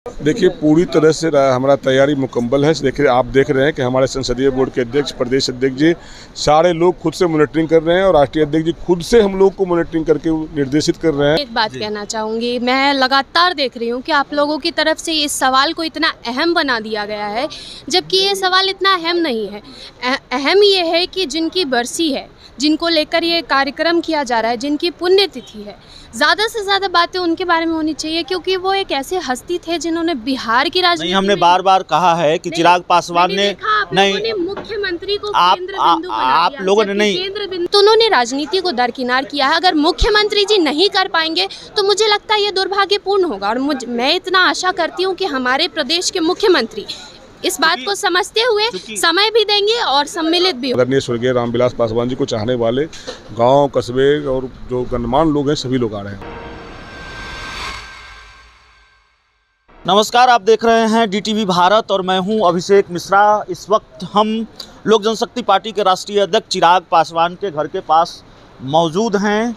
देखिए, पूरी तरह से हमारा तैयारी मुकम्मल है। देखिए, आप देख रहे हैं कि हमारे संसदीय बोर्ड के अध्यक्ष, प्रदेश अध्यक्ष जी, सारे लोग खुद से मॉनिटरिंग कर रहे हैं और राष्ट्रीय अध्यक्ष जी खुद से हम लोग को मॉनिटरिंग करके निर्देशित कर रहे हैं। एक बात कहना चाहूँगी, मैं लगातार देख रही हूँ कि आप लोगों की तरफ से इस सवाल को इतना अहम बना दिया गया है, जबकि ये सवाल इतना अहम नहीं है। अहम ये है कि जिनकी बरसी है, जिनको लेकर ये कार्यक्रम किया जा रहा है, जिनकी पुण्यतिथि है, ज़्यादा से ज़्यादा बातें उनके बारे में होनी चाहिए, क्योंकि वो एक ऐसे हस्ती थे जिन्होंने बिहार की राजनीति। हमने बार बार कहा है कि चिराग पासवान ने नहीं, मुख्यमंत्री को केंद्र बिंदु बना दिया, आप लोगों ने नहीं, केंद्र बिंदु, तो उन्होंने राजनीति को दरकिनार किया है। अगर मुख्यमंत्री जी नहीं कर पाएंगे तो मुझे लगता है ये दुर्भाग्यपूर्ण होगा। और मैं इतना आशा करती हूँ कि हमारे प्रदेश के मुख्यमंत्री इस बात को समझते हुए समय भी देंगे और सम्मिलित भी। आदरणीय स्वर्गीय रामविलास पासवान जी को चाहने वाले गांव, कस्बे और जो गणमान्य लोग हैं, सभी लोग आ रहे हैं। नमस्कार, आप देख रहे हैं DTV भारत और मैं हूं अभिषेक मिश्रा। इस वक्त हम लोक जनशक्ति पार्टी के राष्ट्रीय अध्यक्ष चिराग पासवान के घर के पास मौजूद हैं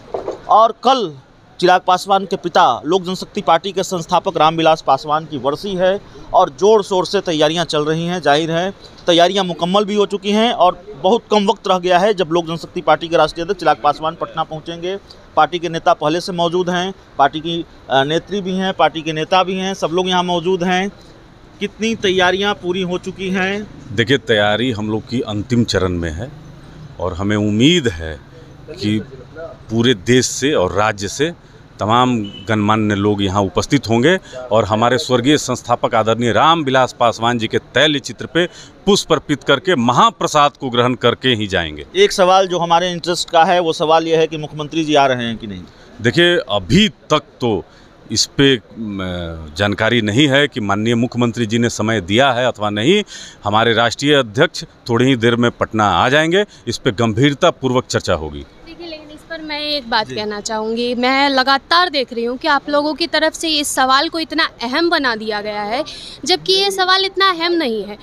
और कल चिराग पासवान के पिता लोक जनशक्ति पार्टी के संस्थापक रामविलास पासवान की वर्सी है और ज़ोर शोर से तैयारियां चल रही हैं। जाहिर है तैयारियां मुकम्मल भी हो चुकी हैं और बहुत कम वक्त रह गया है जब लोक जनशक्ति पार्टी के राष्ट्रीय अध्यक्ष चिराग पासवान पटना पहुंचेंगे। पार्टी के नेता पहले से मौजूद हैं, पार्टी की नेत्री भी हैं, पार्टी के नेता भी हैं, सब लोग यहाँ मौजूद हैं। कितनी तैयारियाँ पूरी हो चुकी हैं? देखिए, तैयारी हम लोग की अंतिम चरण में है और हमें उम्मीद है कि पूरे देश से और राज्य से तमाम गणमान्य लोग यहाँ उपस्थित होंगे और हमारे स्वर्गीय संस्थापक आदरणीय रामविलास पासवान जी के तैल चित्र पे पुष्प अर्पित करके महाप्रसाद को ग्रहण करके ही जाएंगे। एक सवाल जो हमारे इंटरेस्ट का है वो सवाल ये है कि मुख्यमंत्री जी आ रहे हैं कि नहीं? देखिए, अभी तक तो इस पे जानकारी नहीं है कि माननीय मुख्यमंत्री जी ने समय दिया है अथवा नहीं। हमारे राष्ट्रीय अध्यक्ष थोड़ी ही देर में पटना आ जाएंगे, इस पे गंभीरता पूर्वक चर्चा होगी। पर मैं एक बात कहना चाहूँगी, मैं लगातार देख रही हूँ कि आप लोगों की तरफ से इस सवाल को इतना अहम बना दिया गया है, जबकि ये सवाल इतना अहम नहीं है।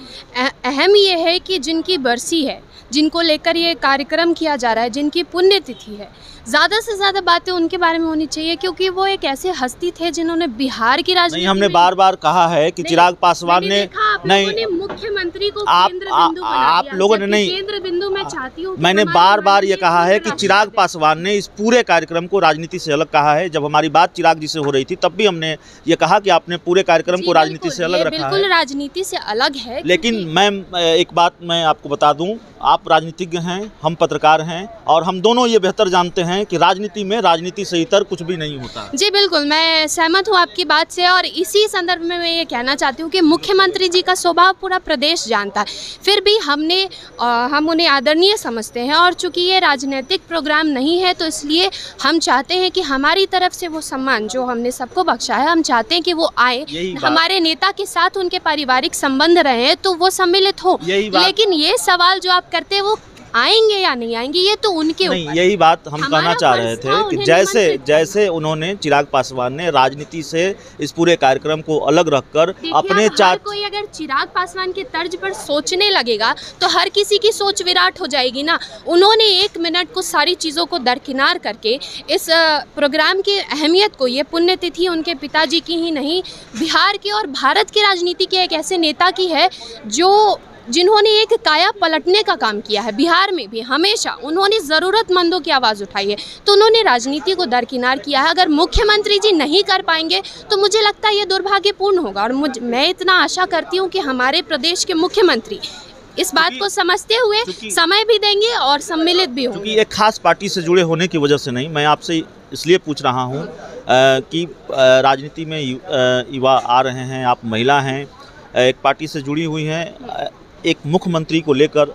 अहम ये है कि जिनकी बरसी है, जिनको लेकर ये कार्यक्रम किया जा रहा है, जिनकी पुण्यतिथि है, ज़्यादा से ज़्यादा बातें उनके बारे में होनी चाहिए, क्योंकि वो एक ऐसे हस्ती थे जिन्होंने बिहार की राजनीति। हमने बार बार कहा है कि चिराग पासवान ने नहीं, मुख्यमंत्री को आप लोगों ने नहीं, केंद्र बिंदु मैं चाहती हूँ। मैंने बार बार ये कहा है कि चिराग पासवान ने इस पूरे कार्यक्रम को राजनीति से अलग कहा है। जब हमारी बात चिराग जी से हो रही थी तब भी हमने ये कहा कि आपने पूरे कार्यक्रम को राजनीति से अलग रखा है। बिल्कुल राजनीति से अलग है, लेकिन मैम एक बात मैं आपको बता दूं, आप राजनीतिज्ञ हैं, हम पत्रकार हैं और हम दोनों ये बेहतर जानते हैं कि राजनीति में राजनीति से इतर कुछ भी नहीं होता। जी बिल्कुल, मैं सहमत हूँ आपकी बात से और इसी संदर्भ में मैं ये कहना चाहती हूँ कि मुख्यमंत्री जी का स्वभाव पूरा प्रदेश जानता है, फिर भी हम उन्हें आदरणीय समझते हैं और चूंकि ये राजनीतिक प्रोग्राम नहीं है तो इसलिए हम चाहते हैं कि हमारी तरफ से वो सम्मान जो हमने सबको बख्शा है, हम चाहते हैं कि वो आए, हमारे नेता के साथ उनके पारिवारिक संबंध रहे तो वो सम्मिलित हो। लेकिन ये सवाल जो आप करते हैं वो आएंगे या नहीं आएंगे, ये तो उनके ऊपर। नहीं, यही बात हम कहना चाह रहे थे कि जैसे उन्होंने चिराग पासवान ने राजनीति से इस पूरे कार्यक्रम को अलग रखकर अपने कोई अगर चिराग पासवान के तर्ज पर सोचने लगेगा तो हर किसी की सोच विराट हो जाएगी ना। उन्होंने 1 मिनट को सारी चीज़ों को दरकिनार करके इस प्रोग्राम की अहमियत को, ये पुण्यतिथि उनके पिताजी की ही नहीं, बिहार की और भारत की राजनीति के एक ऐसे नेता की है जिन्होंने एक काया पलटने का काम किया है। बिहार में भी हमेशा उन्होंने ज़रूरतमंदों की आवाज़ उठाई है, तो उन्होंने राजनीति को दरकिनार किया है। अगर मुख्यमंत्री जी नहीं कर पाएंगे तो मुझे लगता है ये दुर्भाग्यपूर्ण होगा और मैं इतना आशा करती हूँ कि हमारे प्रदेश के मुख्यमंत्री इस बात को समझते हुए समय भी देंगे और सम्मिलित भी होंगे। क्योंकि एक खास पार्टी से जुड़े होने की वजह से नहीं, मैं आपसे इसलिए पूछ रहा हूँ कि राजनीति में युवा आ रहे हैं, आप महिला हैं, एक पार्टी से जुड़ी हुई हैं, एक मुख्यमंत्री को लेकर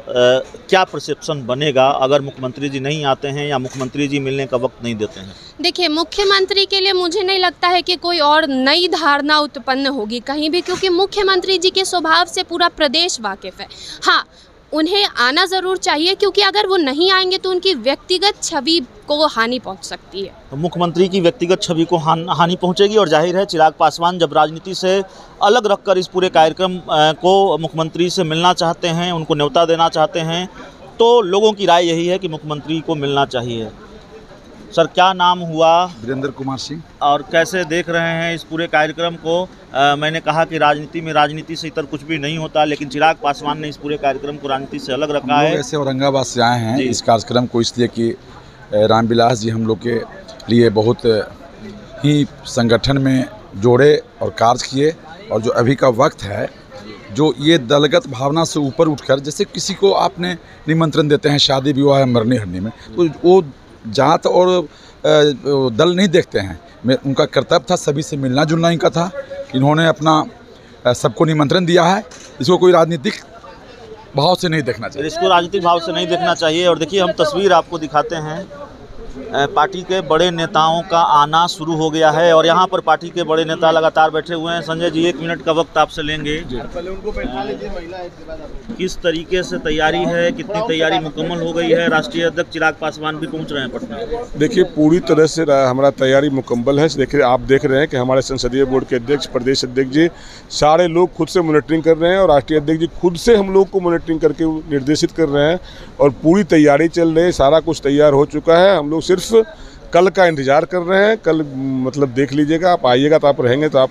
क्या परसेप्शन बनेगा अगर मुख्यमंत्री जी नहीं आते हैं या मुख्यमंत्री जी मिलने का वक्त नहीं देते हैं? देखिए, मुख्यमंत्री के लिए मुझे नहीं लगता है कि कोई और नई धारणा उत्पन्न होगी कहीं भी, क्योंकि मुख्यमंत्री जी के स्वभाव से पूरा प्रदेश वाकिफ़ है। हाँ, उन्हें आना ज़रूर चाहिए, क्योंकि अगर वो नहीं आएंगे तो उनकी व्यक्तिगत छवि को हानि पहुंच सकती है। तो मुख्यमंत्री की व्यक्तिगत छवि को हानि पहुंचेगी और जाहिर है चिराग पासवान जब राजनीति से अलग रखकर इस पूरे कार्यक्रम को मुख्यमंत्री से मिलना चाहते हैं, उनको न्योता देना चाहते हैं, तो लोगों की राय यही है कि मुख्यमंत्री को मिलना चाहिए। सर क्या नाम हुआ? वीरेंद्र कुमार सिंह। और कैसे देख रहे हैं इस पूरे कार्यक्रम को? मैंने कहा कि राजनीति से इतर कुछ भी नहीं होता, लेकिन चिराग पासवान ने इस पूरे कार्यक्रम को राजनीति से अलग रखा है। ऐसे औरंगाबाद से आए हैं इस कार्यक्रम को इसलिए कि रामविलास जी हम लोग के लिए बहुत ही संगठन में जोड़े और कार्य किए, और जो अभी का वक्त है जो ये दलगत भावना से ऊपर उठकर, जैसे किसी को आपने निमंत्रण देते हैं शादी विवाह मरने हरने में, तो वो जात और दल नहीं देखते हैं। उनका कर्तव्य था सभी से मिलना जुलना इनका था। इन्होंने अपना सबको निमंत्रण दिया है, इसको कोई राजनीतिक भाव से नहीं देखना चाहिए। इसको राजनीतिक भाव से नहीं देखना चाहिए। और देखिए हम तस्वीर आपको दिखाते हैं, पार्टी के बड़े नेताओं का आना शुरू हो गया है और यहाँ पर पार्टी के बड़े नेता लगातार बैठे हुए हैं। संजय जी 1 मिनट का वक्त आपसे लेंगे। किस तरीके से तैयारी है, कितनी तैयारी मुकम्मल हो गई है? राष्ट्रीय अध्यक्ष चिराग पासवान भी पहुँच रहे हैं पटना। देखिए पूरी तरह से हमारा तैयारी मुकम्मल है। देखिए आप देख रहे हैं कि हमारे संसदीय बोर्ड के अध्यक्ष, प्रदेश अध्यक्ष जी, सारे लोग खुद से मॉनिटरिंग कर रहे हैं और राष्ट्रीय अध्यक्ष जी खुद से हम लोग को मॉनिटरिंग करके निर्देशित कर रहे हैं और पूरी तैयारी चल रही है। सारा कुछ तैयार हो चुका है। हम लोग सिर्फ कल का इंतजार कर रहे हैं। कल मतलब देख लीजिएगा, आप आइएगा तो आप रहेंगे तो आप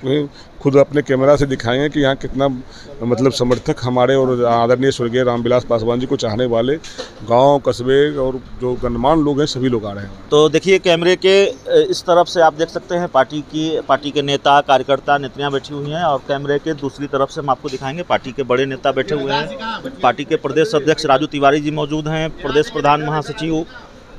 खुद अपने कैमरा से दिखाएंगे कि यहाँ कितना मतलब समर्थक हमारे और आदरणीय स्वर्गीय रामविलास पासवान जी को चाहने वाले गांव, कस्बे और जो गणमान्य लोग हैं सभी लोग आ रहे हैं। तो देखिए कैमरे के इस तरफ से आप देख सकते हैं पार्टी के नेता, कार्यकर्ता, नेत्रियाँ बैठी हुई हैं और कैमरे के दूसरी तरफ से हम आपको दिखाएंगे पार्टी के बड़े नेता बैठे हुए हैं। पार्टी के प्रदेश अध्यक्ष राजू तिवारी जी मौजूद हैं, प्रदेश प्रधान महासचिव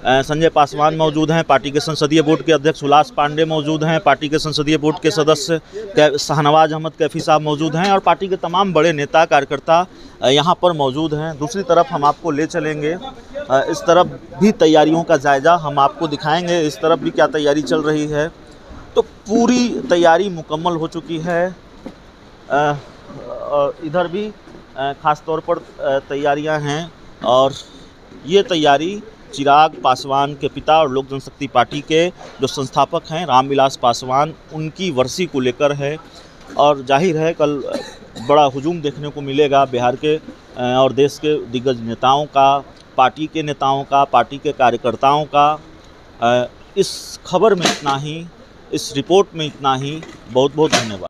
संजय पासवान मौजूद हैं, पार्टी के संसदीय बोर्ड के अध्यक्ष हुलास पांडे मौजूद हैं, पार्टी के संसदीय बोर्ड के सदस्य शाहनवाज अहमद कैफी साहब मौजूद हैं और पार्टी के तमाम बड़े नेता कार्यकर्ता यहां पर मौजूद हैं। दूसरी तरफ हम आपको ले चलेंगे, इस तरफ भी तैयारियों का जायज़ा हम आपको दिखाएंगे, इस तरफ भी क्या तैयारी चल रही है। तो पूरी तैयारी मुकम्मल हो चुकी है। इधर भी ख़ास तौर पर तैयारियाँ हैं और ये तैयारी चिराग पासवान के पिता और लोक जनशक्ति पार्टी के जो संस्थापक हैं रामविलास पासवान, उनकी वर्सी को लेकर है। और जाहिर है कल बड़ा हुजूम देखने को मिलेगा बिहार के और देश के दिग्गज नेताओं का, पार्टी के नेताओं का, पार्टी के कार्यकर्ताओं का। इस खबर में इतना ही, इस रिपोर्ट में इतना ही। बहुत बहुत धन्यवाद।